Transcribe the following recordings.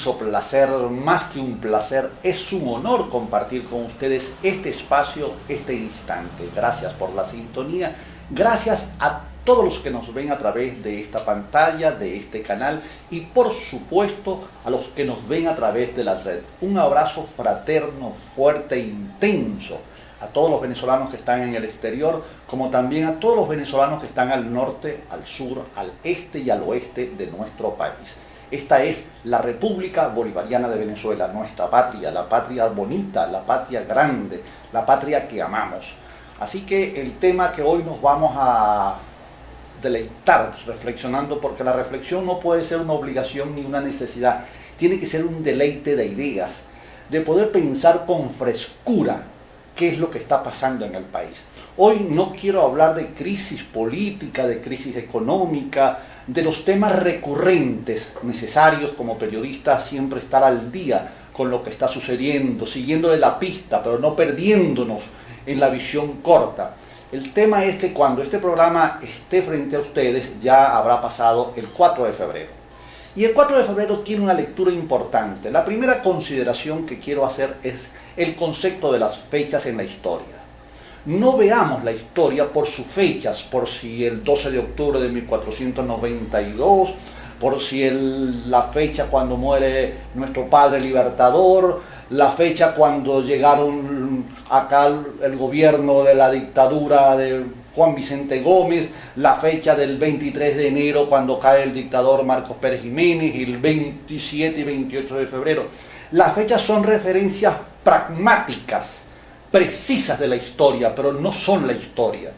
inmenso placer, más que un placer, es un honor compartir con ustedes este espacio, este instante. Gracias por la sintonía, gracias a todos los que nos ven a través de esta pantalla, de este canal y por supuesto a los que nos ven a través de la red. Un abrazo fraterno, fuerte e intenso a todos los venezolanos que están en el exterior, como también a todos los venezolanos que están al norte, al sur, al este y al oeste de nuestro país. Esta es la República Bolivariana de Venezuela, nuestra patria, la patria bonita, la patria grande, la patria que amamos. Así que el tema que hoy nos vamos a deleitar reflexionando, porque la reflexión no puede ser una obligación ni una necesidad, tiene que ser un deleite de ideas, de poder pensar con frescura qué es lo que está pasando en el país. Hoy no quiero hablar de crisis política, de crisis económica, de los temas recurrentes necesarios como periodistas siempre estar al día con lo que está sucediendo, siguiéndole la pista, pero no perdiéndonos en la visión corta. El tema es que cuando este programa esté frente a ustedes ya habrá pasado el 4 de febrero. Y el 4 de febrero tiene una lectura importante. La primera consideración que quiero hacer es el concepto de las fechas en la historia. No veamos la historia por sus fechas, por si el 12 de octubre de 1492, por si la fecha cuando muere nuestro padre libertador, la fecha cuando llegaron acá el gobierno de la dictadura de Juan Vicente Gómez, la fecha del 23 de enero cuando cae el dictador Marcos Pérez Jiménez, y el 27 y 28 de febrero. Las fechas son referencias pragmáticas, precisas de la historia, pero no son la historia.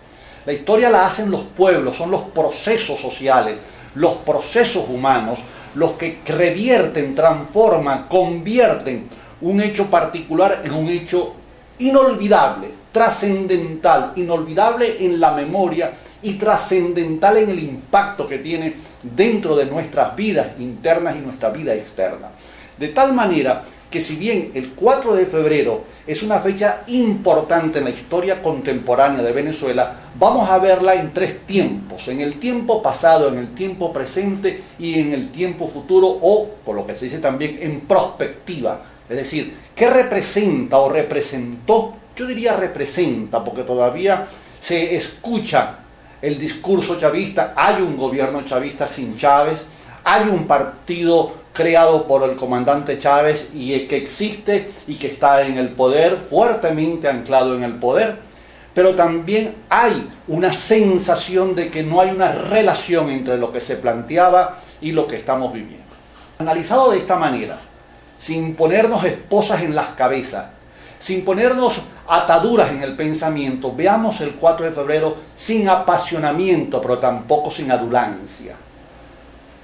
La historia la hacen los pueblos, son los procesos sociales, los procesos humanos, los que revierten, transforman, convierten un hecho particular en un hecho inolvidable, trascendental, inolvidable en la memoria y trascendental en el impacto que tiene dentro de nuestras vidas internas y nuestra vida externa. De tal manera que si bien el 4 de febrero es una fecha importante en la historia contemporánea de Venezuela, vamos a verla en tres tiempos: en el tiempo pasado, en el tiempo presente y en el tiempo futuro, o por lo que se dice también en prospectiva. Es decir, ¿qué representa o representó? Yo diría representa, porque todavía se escucha el discurso chavista. Hay un gobierno chavista sin Chávez, hay un partido creado por el comandante Chávez y que existe y que está en el poder, fuertemente anclado en el poder, pero también hay una sensación de que no hay una relación entre lo que se planteaba y lo que estamos viviendo. Analizado de esta manera, sin ponernos esposas en las cabezas, sin ponernos ataduras en el pensamiento, veamos el 4 de febrero sin apasionamiento, pero tampoco sin adulancia.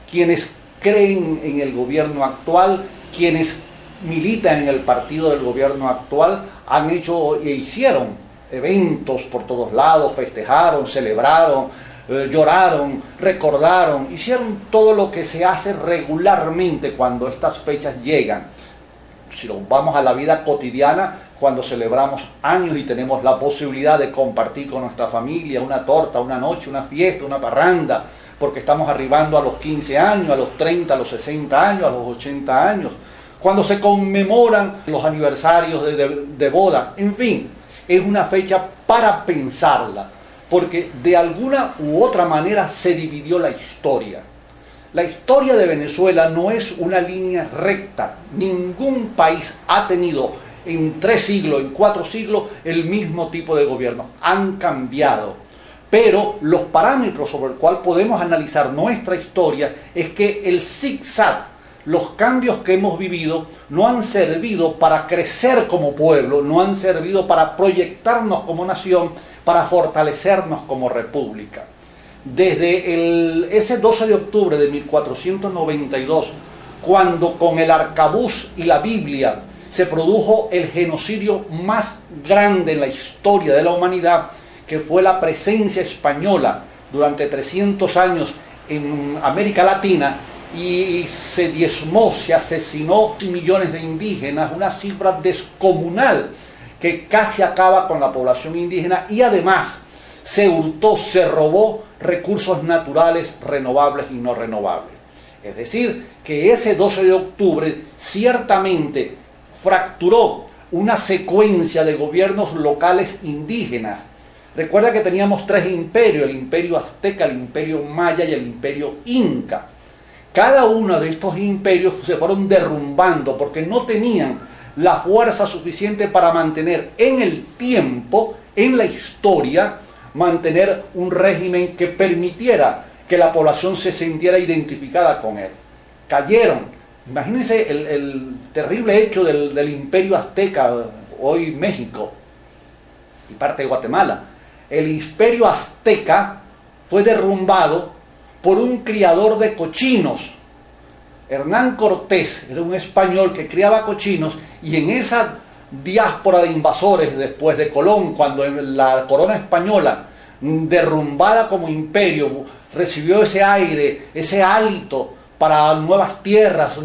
Quienes creen en el gobierno actual, quienes militan en el partido del gobierno actual, han hecho e hicieron eventos por todos lados, festejaron, celebraron, lloraron, recordaron, hicieron todo lo que se hace regularmente cuando estas fechas llegan. Si nos vamos a la vida cotidiana, cuando celebramos años y tenemos la posibilidad de compartir con nuestra familia una torta, una noche, una fiesta, una parranda, porque estamos arribando a los 15 años, a los 30, a los 60 años, a los 80 años, cuando se conmemoran los aniversarios de boda, en fin, es una fecha para pensarla, porque de alguna u otra manera se dividió la historia. La historia de Venezuela no es una línea recta. Ningún país ha tenido en 3 siglos, en 4 siglos, el mismo tipo de gobierno. Han cambiado. Pero los parámetros sobre el cual podemos analizar nuestra historia es que el zigzag, los cambios que hemos vivido, no han servido para crecer como pueblo, no han servido para proyectarnos como nación, para fortalecernos como república. Desde ese 12 de octubre de 1492, cuando con el arcabuz y la Biblia se produjo el genocidio más grande en la historia de la humanidad, que fue la presencia española durante 300 años en América Latina, y se diezmó, se asesinó millones de indígenas, una cifra descomunal que casi acaba con la población indígena, y además se hurtó, se robó recursos naturales renovables y no renovables. Es decir, que ese 12 de octubre ciertamente fracturó una secuencia de gobiernos locales indígenas. Recuerda que teníamos tres imperios, el imperio azteca, el imperio maya y el imperio inca. Cada uno de estos imperios se fueron derrumbando porque no tenían la fuerza suficiente para mantener en el tiempo, en la historia, mantener un régimen que permitiera que la población se sintiera identificada con él. Cayeron. Imagínense el terrible hecho del imperio azteca, hoy México y parte de Guatemala. El imperio azteca fue derrumbado por un criador de cochinos. Hernán Cortés era un español que criaba cochinos, y en esa diáspora de invasores después de Colón, cuando la corona española, derrumbada como imperio, recibió ese aire, ese hálito para nuevas tierras,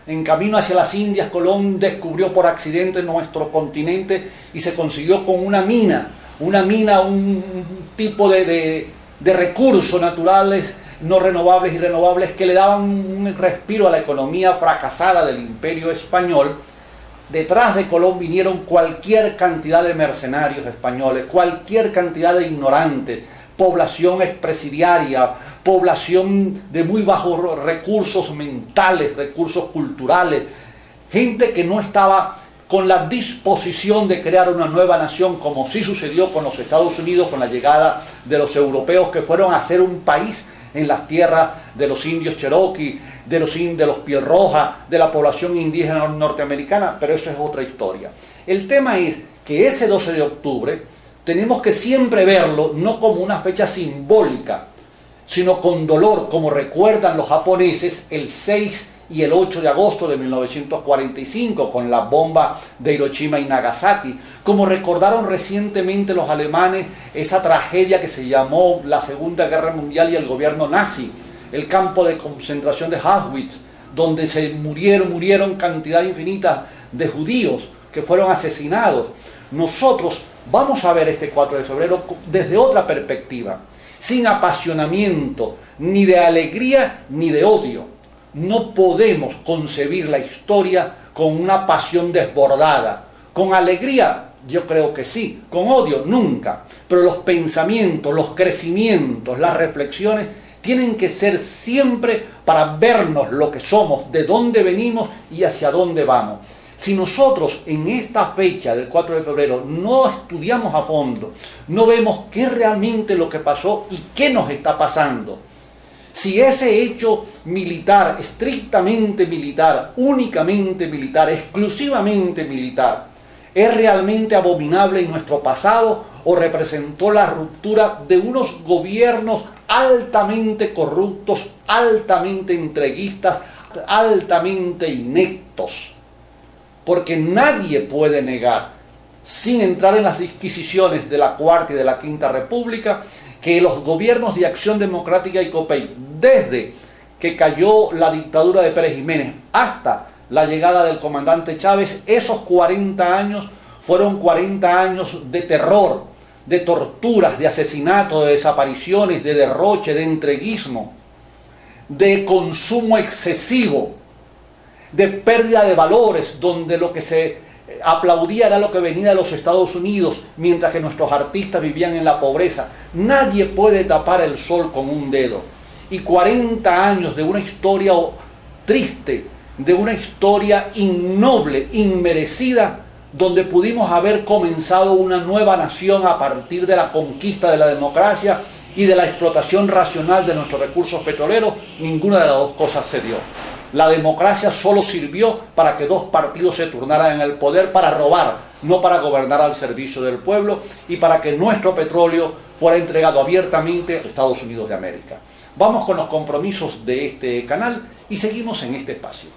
en camino hacia las Indias, Colón descubrió por accidente nuestro continente y se consiguió con una mina, un tipo de recursos naturales no renovables y renovables que le daban un respiro a la economía fracasada del imperio español. Detrás de Colón vinieron cualquier cantidad de mercenarios españoles, cualquier cantidad de ignorantes, población expresidiaria, población de muy bajos recursos mentales, recursos culturales, gente que no estaba con la disposición de crear una nueva nación, como sí sucedió con los Estados Unidos, con la llegada de los europeos que fueron a hacer un país en las tierras de los indios Cherokee, de los piel roja, de la población indígena norteamericana, pero eso es otra historia. El tema es que ese 12 de octubre tenemos que siempre verlo no como una fecha simbólica, sino con dolor, como recuerdan los japoneses el 6 y el 8 de agosto de 1945 con la bomba de Hiroshima y Nagasaki, como recordaron recientemente los alemanes esa tragedia que se llamó la Segunda Guerra Mundial y el gobierno nazi, el campo de concentración de Auschwitz, donde se murieron cantidad infinita de judíos que fueron asesinados. Nosotros vamos a ver este 4 de febrero desde otra perspectiva, sin apasionamiento, ni de alegría ni de odio. No podemos concebir la historia con una pasión desbordada. Con alegría, yo creo que sí. Con odio, nunca. Pero los pensamientos, los crecimientos, las reflexiones tienen que ser siempre para vernos lo que somos, de dónde venimos y hacia dónde vamos. Si nosotros en esta fecha del 4 de febrero no estudiamos a fondo, no vemos qué es realmente lo que pasó y qué nos está pasando, si ese hecho militar, estrictamente militar, únicamente militar, exclusivamente militar, es realmente abominable en nuestro pasado o representó la ruptura de unos gobiernos altamente corruptos, altamente entreguistas, altamente ineptos. Porque nadie puede negar, sin entrar en las disquisiciones de la Cuarta y de la Quinta República, que los gobiernos de Acción Democrática y COPEI, desde que cayó la dictadura de Pérez Jiménez hasta la llegada del comandante Chávez, esos 40 años fueron 40 años de terror, de torturas, de asesinatos, de desapariciones, de derroche, de entreguismo, de consumo excesivo, de pérdida de valores, donde lo que se aplaudía era lo que venía de los Estados Unidos, mientras que nuestros artistas vivían en la pobreza. Nadie puede tapar el sol con un dedo. Y 40 años de una historia triste, de una historia innoble, inmerecida, donde pudimos haber comenzado una nueva nación a partir de la conquista de la democracia y de la explotación racional de nuestros recursos petroleros. Ninguna de las dos cosas se dio. La democracia solo sirvió para que dos partidos se turnaran en el poder para robar, no para gobernar al servicio del pueblo, y para que nuestro petróleo fuera entregado abiertamente a Estados Unidos de América. Vamos con los compromisos de este canal y seguimos en este espacio.